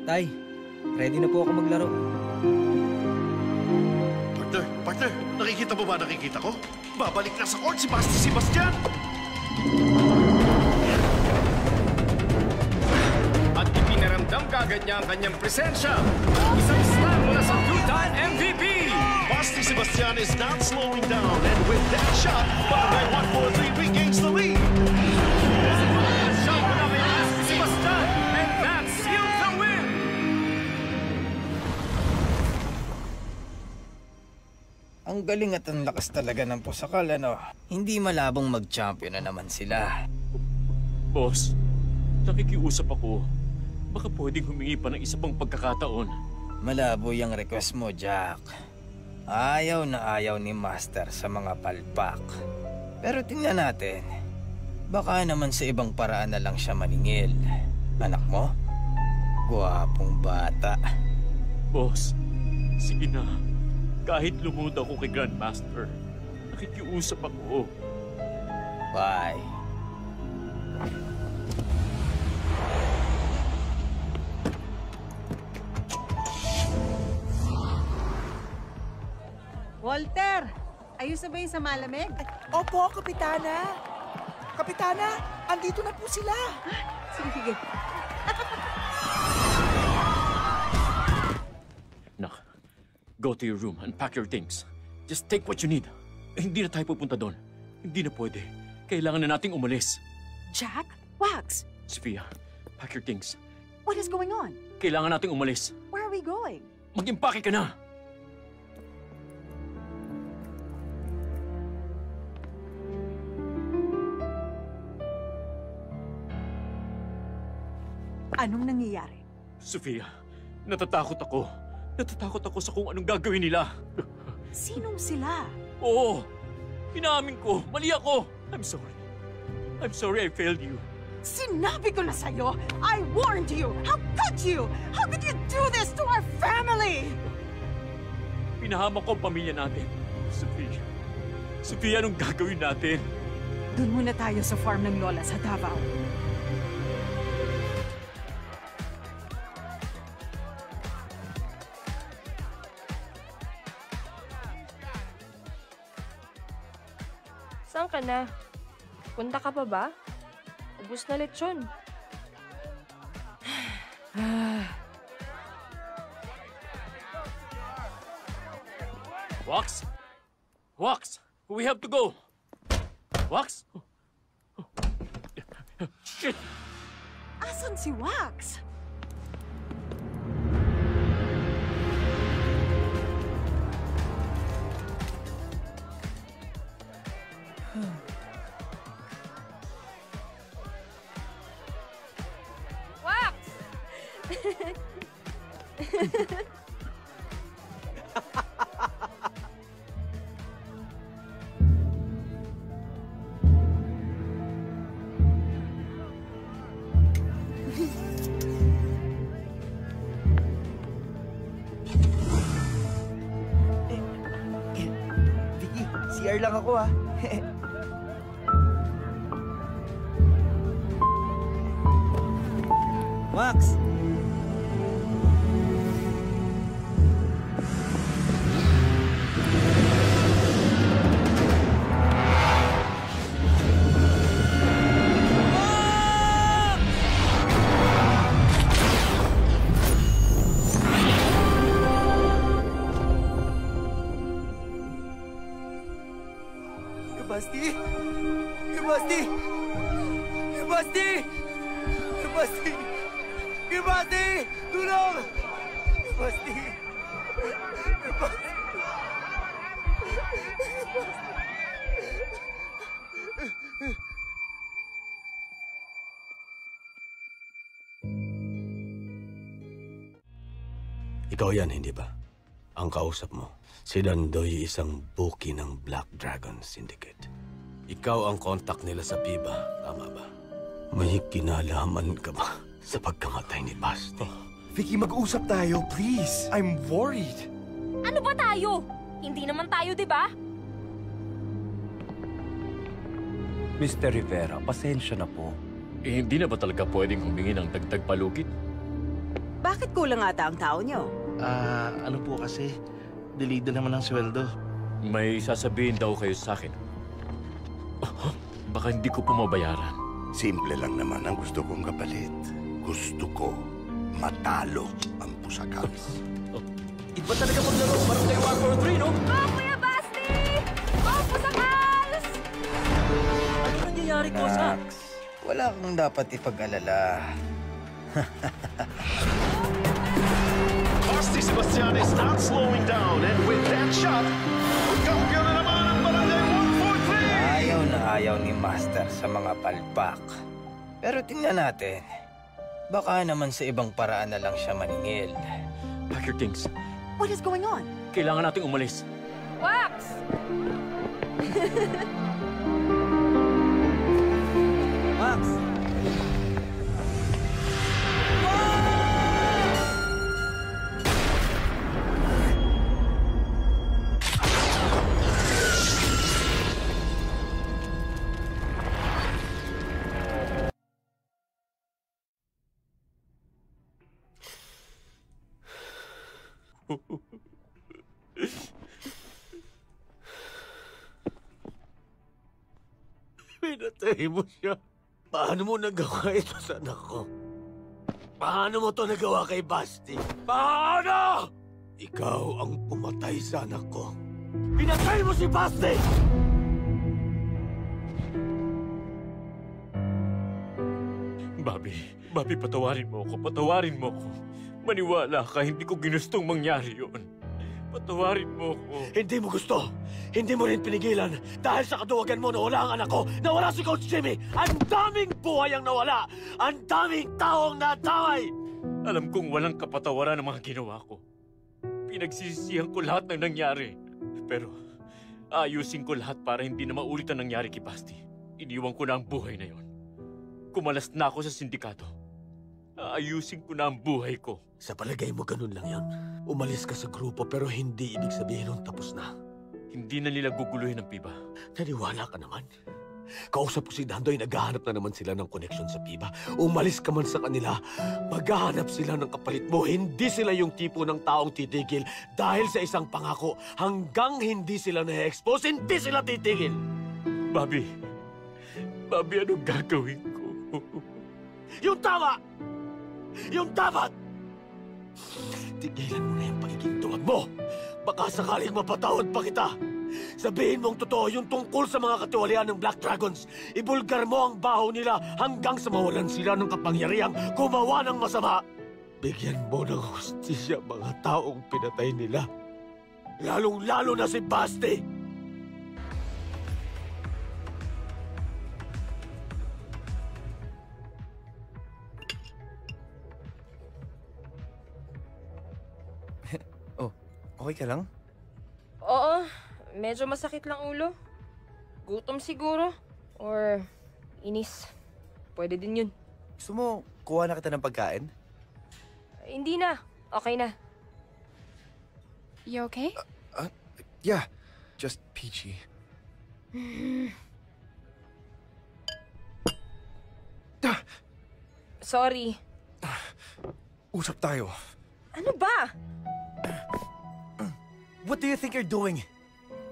Tay, ready na po ako maglaro. Partner, nakikita mo ba nakikita ko? Babalik na sa court si Basti Sebastian! At ipinaramdam kagad niya ang kanyang presensya. Isang star mula sa two-time MVP. Basti Sebastian is not slowing down, and with that shot, Barangay 143 regains the lead. Shot mula kay Basti Sebastian, and that sealed the win. Ang galing at ang lakas talaga ng Pusakal, ano? Hindi malabong mag-champion na naman sila. Boss, nakikiusap ako. Baka pwedeng humingi pa ng isa pang pagkakataon. Malabo yung request mo, Jack. Ayaw na ayaw ni Master sa mga palpak. Pero tingnan natin. Baka naman sa ibang paraan na lang siya maningil. Anak mo? Gwapong bata. Boss, sige na. Kahit lumod ako kay Grandmaster, nakikiusap ako. Bye. Walter, ayos na ba yung sa malamig? Opo, Kapitana. Kapitana, andito na po sila. Sige. Nak, go to your room and pack your things. Just take what you need. Hindi na tayo pupunta doon. Hindi na pwede. Kailangan na nating umalis. Jack? Wax? Sophia, pack your things. What is going on? Kailangan nating umalis. Where are we going? Mag-impake ka na! Anong nangyayari? Sophia, natatakot ako. Natatakot ako sa kung anong gagawin nila. Sinong sila? Oo, inaamin ko. Mali ako. I'm sorry. I'm sorry I failed you. Sinabi ko na sa'yo! I warned you! How could you? How could you do this to our family? Pinahamak ko ang pamilya natin. Sophia. Sophia, anong gagawin natin? Doon muna tayo sa farm ng Lola sa Davao. Saan ka na? Punta ka pa ba? Ubus na lechon. Wax? Wax! We have to go! Wax? Shit! Asan si Wax? Wax! Share lang ako ah. Max! Basti! Basti! Basti! Basti! Basti! Tulong! Basti! Ikaw yan, hindi ba? Ang kausap mo. Si Dandoy isang buki ng Black Dragon Syndicate. Ikaw ang contact nila sa PIBA, tama ba? May kinalaman ka ba sa pagkamatay ni Basti? Vicky, mag-usap tayo, please. I'm worried. Ano ba tayo? Hindi naman tayo, di ba? Mr. Rivera, pasensya na po. Eh, hindi na ba talaga pwedeng humingi ng dagdag palugit? Bakit kulang ata ang tao nyo? Ano po kasi, delayed na naman ang sweldo. May sasabihin daw kayo sa akin. Baka hindi ko pumabayaran. Simple lang naman ang gusto kong kapalit. Gusto ko matalo ang Pusakals. Iba talaga maglaro, Barangay War 3, no? Oh, Kuya Basti! Oh, Pusakals! Ano nangyayari, Kosa? Max, wala kang dapat ipag-alala. Basti Sebastian is not slowing down, and with that shot, magkampyon na naman ang Barangay 143! Ayaw na ayaw ni Master sa mga palpak. Pero tingnan natin, baka naman sa ibang paraan na lang siya maningil. Pack your things. What is going on? Kailangan nating umalis. Wax! Max! Pinatay mo siya. Paano mo nagawa ito sa anak ko? Paano mo to nagawa kay Basti? Paano? Ikaw ang pumatay sa anak ko. Pinatay mo si Basti! Bobby, patawarin mo ako. Patawarin mo ako. Maniwala ka, hindi ko ginustong mangyari yun. Patawarin mo ako. Hindi mo gusto. Hindi mo rin pinigilan. Dahil sa kaduwagan mo, nawala ang anak ko. Nawala si Coach Jimmy. Ang daming buhay ang nawala. Ang daming taong nadamay. Alam kong walang kapatawaran ang mga ginawa ko. Pinagsisisihan ko lahat ng nangyari. Pero ayusin ko lahat para hindi na maulit ang nangyari kay Basti. Iniwan ko na ang buhay na yon. Kumalas na ako sa sindikato. Ayusin ko na ang buhay ko. Sa palagay mo ganun lang yan. Umalis ka sa grupo pero hindi ibig sabihin nun tapos na. Hindi na nila guguluhin ang PIBA. Naniwala ka naman. Kausap ko si Dandoy, naghahanap na naman sila ng connection sa PIBA. Umalis ka man sa kanila, maghahanap sila ng kapalit mo. Hindi sila yung tipo ng taong titigil dahil sa isang pangako. Hanggang hindi sila na-expose, hindi sila titigil. Bobby, anong gagawin ko? Yung tama! Yung dapat! Tigilan mo na yung pagiging tuwag mo. Baka sakaling mapatawad pa kita. Sabihin mong totoo yung tungkol sa mga katiwalian ng Black Dragons. Ibulgar mo ang baho nila hanggang sa mawalan sila ng kapangyarihang gumawa ng masama. Bigyan mo ng hustisya mga taong pinatay nila. Lalong-lalo na si Basti. Okay ka lang? Oo, medyo masakit lang ulo. Gutom siguro. Or inis. Pwede din yun. Gusto mo, kuha na kita ng pagkain? Hindi na. Okay na. You okay? Yeah, just peachy. Sorry. Usap tayo. Ano ba? What do you think you're doing?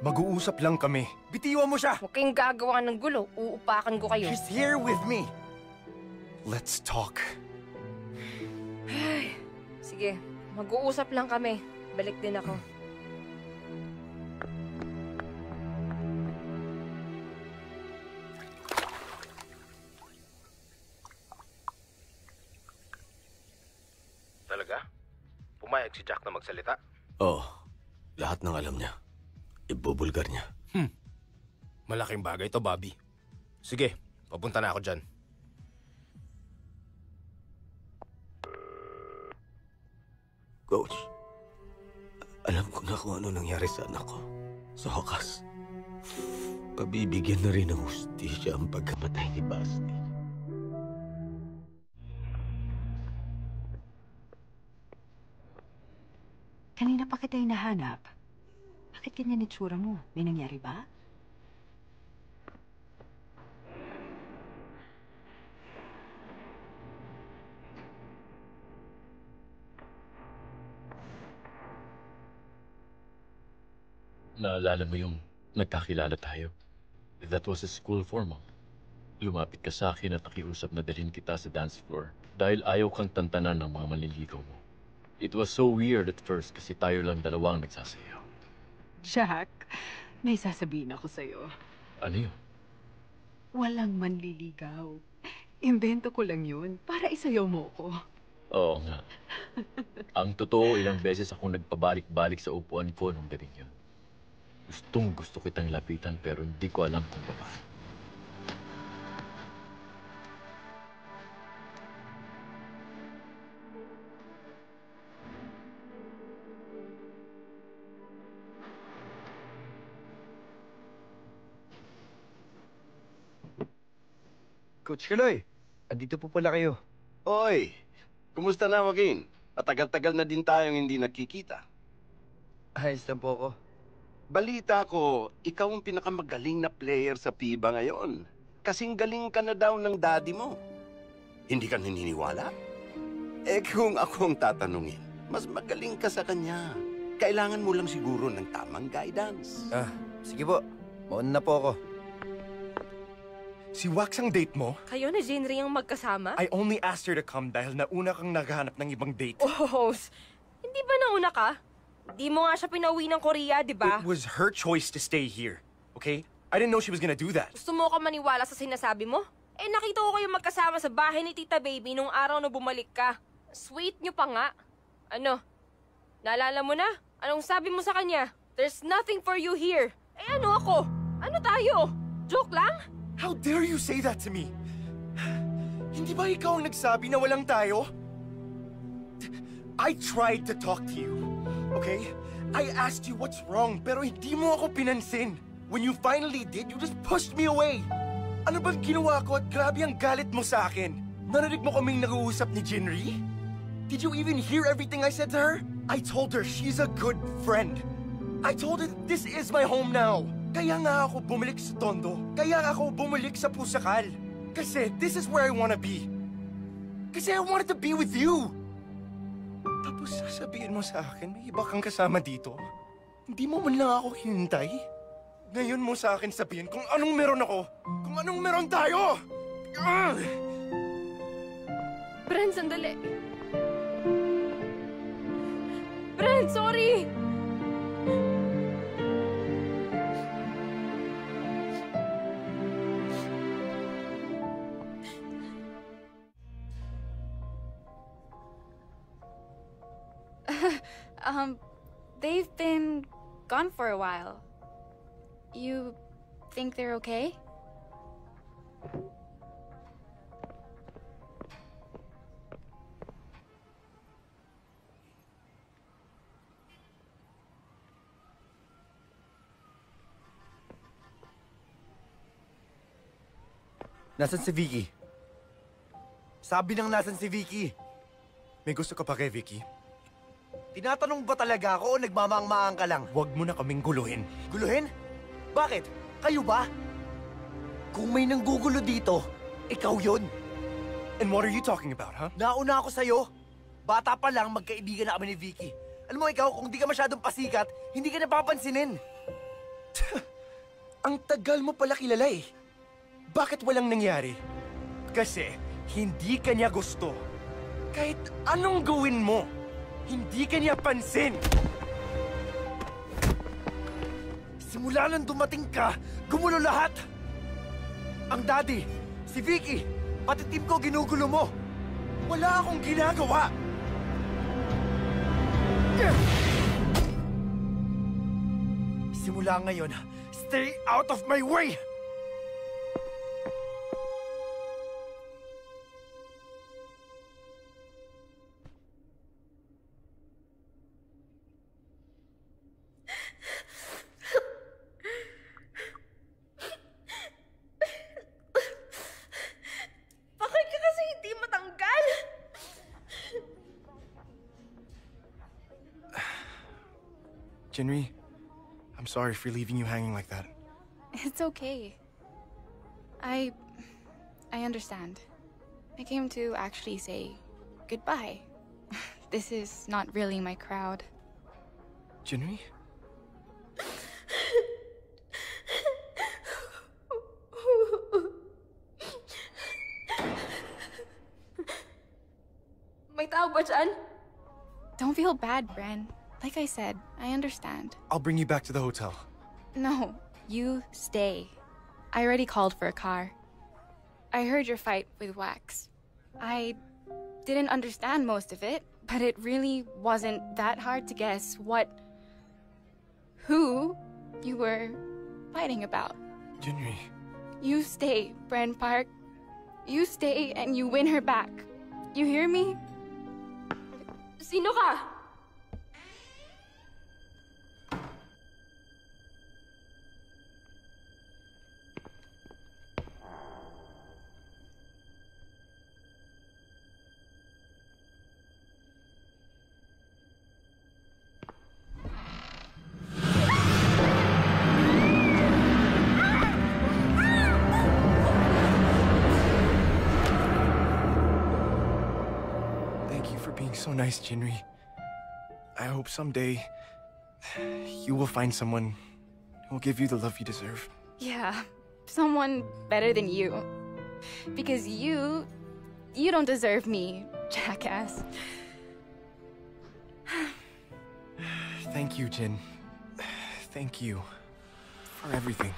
Mag-uusap lang kami. Bitiwan mo siya! Huwag kayong gagawa ng gulo. Uupakan ko kayo. She's here with me. Let's talk. Sige, mag-uusap lang kami. Balik din ako. Talaga? Pumayag si Jack na magsalita? Oo. Lahat ng alam niya. Ibubulgar niya. Malaking bagay to, Bobby. Sige, papunta na ako dyan. Coach, alam ko na kung ano nangyari sa anak ko. Sa wakas, pabibigyan na rin ng hustisya ang pagkamatay ni Basti. Kanina pa kita hinahanap. Bakit ganyan itsura mo? May nangyari ba? Naalala mo yung nagkakilala tayo? That was a school formal. Lumapit ka sa akin at nakiusap na dalhin kita sa dance floor dahil ayaw kang tantanan ng mga manliligaw mo. It was so weird at first kasi tayo lang dalawang nagsasayaw. Jack, may sasabihin ako sa'yo. Ano yun? Walang manliligaw. Imbento ko lang yun para isayaw mo ko. Oo nga. Ang totoo, ilang beses akong nagpabalik-balik sa upuan ko nung gabing yun. Gustong gusto kitang lapitan pero hindi ko alam kung paano. Coach Kaloy, andito po pala kayo. Hoy! Kumusta na, Joaquin? Matagal-tagal na din tayong hindi nagkikita. Ayos lang po ako. Balita ko, ikaw ang pinakamagaling na player sa FIBA ngayon. Kasing galing ka na daw ng daddy mo. Hindi ka naniniwala? Eh kung ako ang tatanungin, mas magaling ka sa kanya. Kailangan mo lang siguro ng tamang guidance. Sige po. Mauna na po ako. Si Wax ang date mo? Kayo na Jinri ang magkasama? I only asked her to come dahil nauna kang naghahanap ng ibang date. Oh, hindi ba nauna ka? Di mo nga siya pinauwi ng Korea, di ba? It was her choice to stay here, okay? I didn't know she was gonna do that. Gusto mo ka maniwala sa sinasabi mo? Eh, nakita ko kayo magkasama sa bahay ni Tita Baby nung araw na bumalik ka. Sweet nyo pa nga. Ano? Naalala mo na? Anong sabi mo sa kanya? There's nothing for you here. Eh, ano ako? Ano tayo? Joke lang? How dare you say that to me? Hindi ba ikaw ang nagsabi na walang tayo? I tried to talk to you. Okay? I asked you what's wrong, pero hindi mo ako pinansin. When you finally did, you just pushed me away. Ano bang ginawa ko at grabe ang galit mo sa akin? Narinig mo kaming nag-uusap ni Jinri? Did you even hear everything I said to her? I told her she's a good friend. I told her this is my home now. Kaya nga ako bumalik sa Tondo. Kaya nga ako bumalik sa Pusakal. Kasi this is where I wanna be. Kasi I wanted to be with you. Tapos sasabihin mo sa akin, may iba kang kasama dito. Hindi mo man lang ako hinintay. Ngayon mo sa akin sabihin kung anong meron ako. Kung anong meron tayo! Bren, sandali. Bren, sorry! They've been gone for a while. You think they're okay? Nasaan si Vicky? Sabi nang nasan si Vicky. May gusto ka pa kay Vicky? Tinatanong ba talaga ako o nagmamaang-maang ka lang? Huwag mo na kaming guluhin. Guluhin? Bakit? Kayo ba? Kung may nanggugulo dito, ikaw yun. And what are you talking about, huh? Nauna ako sa'yo. Bata pa lang, magkaibigan na kami ni Vicky. Alam mo ikaw, kung di ka masyadong pasikat, hindi ka napapansinin. Ang tagal mo pala kilala eh. Bakit walang nangyari? Kasi hindi ka niya gusto. Kahit anong gawin mo, hindi ka niya pansin. Simula nang dumating ka, gumulo lahat. Ang daddy, si Vicky, pati team ko ginugulo mo. Wala akong ginagawa. Simula ngayon, stay out of my way! Bakit ka kasi hindi matanggal? Jinri, I'm sorry for leaving you hanging like that. It's okay. I understand. I came to actually say goodbye. This is not really my crowd. Jinri? May tao ba dyan? Don't feel bad, Bren. Like I said, I understand. I'll bring you back to the hotel. No, you stay. I already called for a car. I heard your fight with Wax. I didn't understand most of it, but it really wasn't that hard to guess who you were fighting about. Jinri. You stay, Bren Park. You stay and you win her back. You hear me? Sino ka? So nice, Jinri. I hope someday you will find someone who will give you the love you deserve. Yeah, someone better than you. Because you don't deserve me, jackass. Thank you, Jin. Thank you for everything.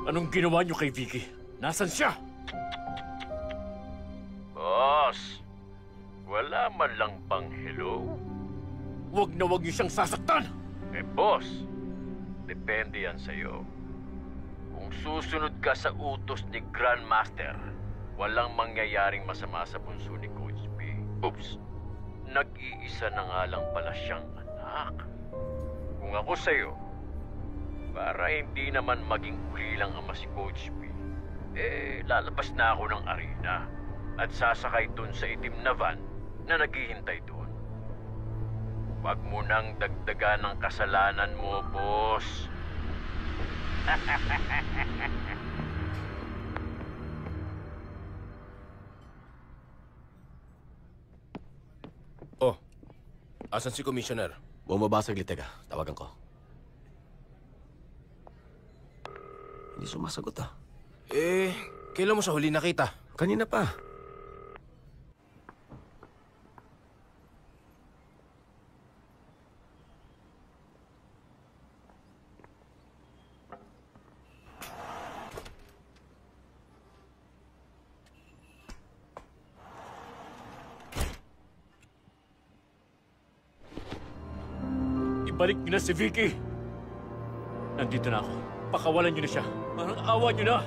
Anong ginawa niyo kay Vicky? Nasaan siya? Boss, wala man lang bang hello? Huwag na huwag niyo siyang sasaktan! Boss, depende yan sa'yo. Kung susunod ka sa utos ni Grandmaster, walang mangyayaring masama sa bunso ni Coach B. Oops, nag-iisa na nga lang pala siyang anak. Kung ako sa'yo, para hindi naman maging ulilang ama si Coach B, lalabas na ako ng arena at sasakay dun sa itim na van na naghihintay doon. Huwag mo nang dagdagan ng kasalanan mo, boss. Oh, asan si Commissioner? Bumaba saglit, teka. Tawagan ko. Hindi sumasagot ah. Kailan mo siya huli nakita? Kanina pa. Ibalik niyo na si Vicky! Nandito na ako. Pakawalan niyo na siya. Parang awa niyo na!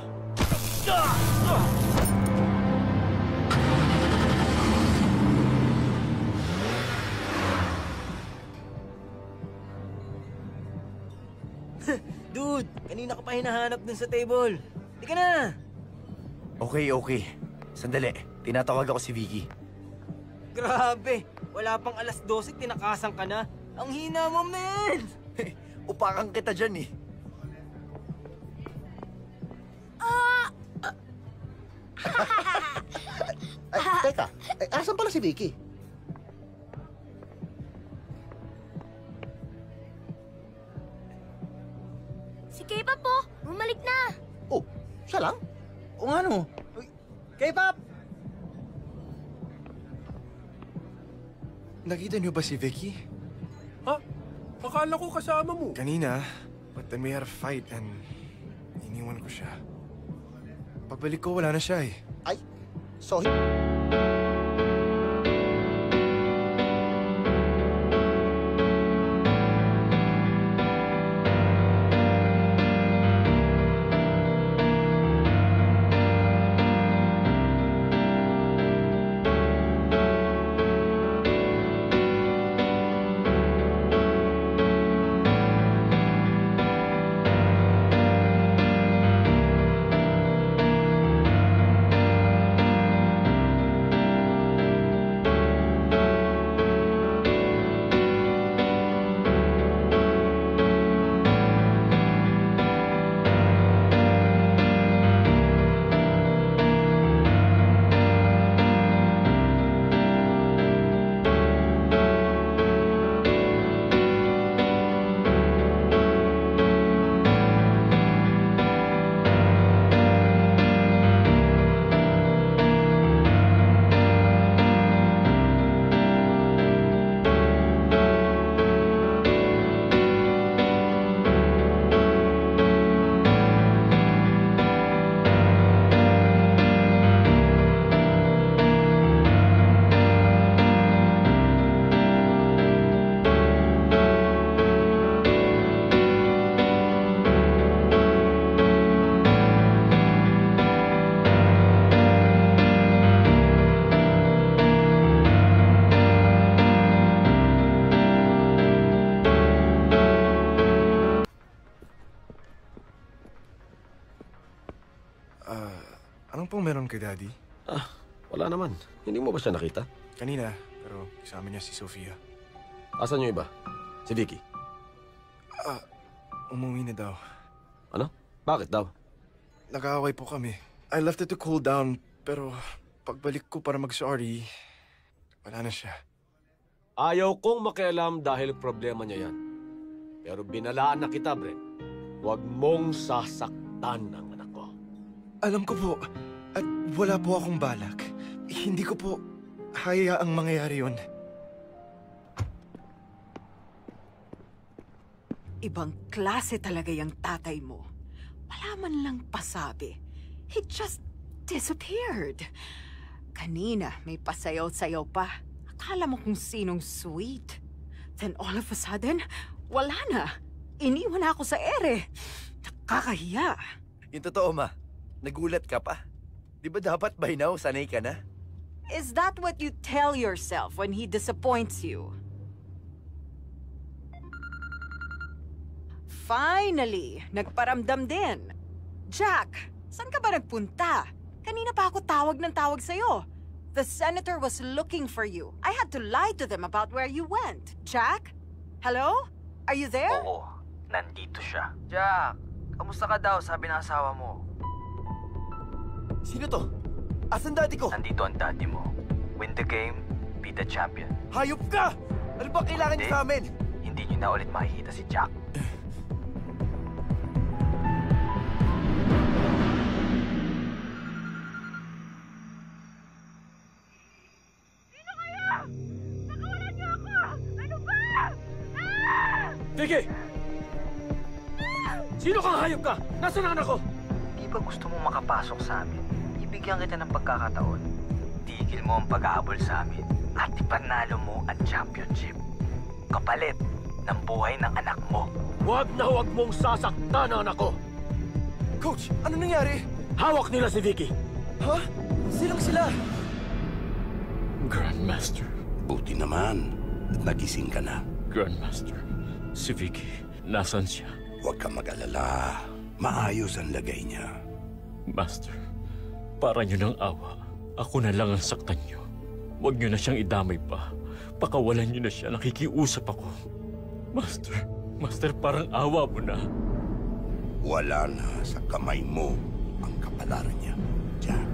Dude, kanina ka pa hinahanap dun sa table. Di ka na! Okay. Sandali, tinatawag ako si Vicky. Grabe! Wala pang alas 12, tinakasan ka na. Ang hina mo, man! Upakan kita dyan eh. Teka, asan pala si Vicky? Si K-pop po, bumalik na. Oh, siya lang? O nga no. K-pop! Nakita niyo ba si Vicky? Ha? Akala ko kasama mo. Kanina, but then we had a fight and iniwan ko siya. Pagbalik ko, wala na siya eh. Ay, so... Anong pong meron kay Daddy? Wala naman. Hindi mo ba siya nakita? Kanina, pero kasama niya si Sofia. Asan yung iba? Si Vicky? Umuwi na daw. Ano? Bakit daw? Nag-aaway po kami. I left it to cool down, pero pagbalik ko para mag-sorry, wala na siya. Ayaw kong makialam dahil problema niya yan. Pero binalaan na kita, Brent. Huwag mong sasaktan ang anak ko. Alam ko po, at wala po akong balak. Hindi ko po hayaang mangyayari yun. Ibang klase talaga yung tatay mo. Wala man lang pasabi. He just disappeared. Kanina, may pasayaw-sayaw pa. Akala mo kung sinong sweet. Then all of a sudden, wala na. Iniwan ako sa ere. Nakakahiya. Yung totoo, Ma. Nagulat ka pa. Di ba dapat by now sanay ka na? Is that what you tell yourself when he disappoints you? Finally, nagparamdam din. Jack, saan ka ba nagpunta? Kanina pa ako tawag ng tawag sa'yo. The senator was looking for you. I had to lie to them about where you went. Jack? Hello? Are you there? Oo, nandito siya. Jack, kamusta ka daw? Sabi ng asawa mo. Sino to? Asan daddy ko? Nandito ang daddy mo. Win the game, be the champion. Hayop ka! Ano ba kailangan niyo sa amin? Hindi niyo na ulit makikita si Jack. Vicky! Sino kang hayop ka? Nasaan ang anak ko? Di ba gusto mo makapasok sa amin? Ibigyan kita ng pagkakataon. Tigil mo ang pag-aabol sa amin at ipanalo mo ang championship. Kapalit, ng buhay ng anak mo. Huwag mong sasaktan ang anak ko! Coach, ano nangyari? Hawak nila si Vicky! Ha? Sinong sila? Grandmaster. Buti naman at nagising ka na. Grandmaster, si Vicky, nasan siya? Huwag kang mag-alala. Maayos ang lagay niya. Master, para niyo ng awa, ako na lang ang saktan niyo. Huwag niyo na siyang idamay pa. Pakawalan niyo na siya, nakikiusap ako. Master, parang awa mo na. Wala na sa kamay mo ang kapalaran niya, Jack.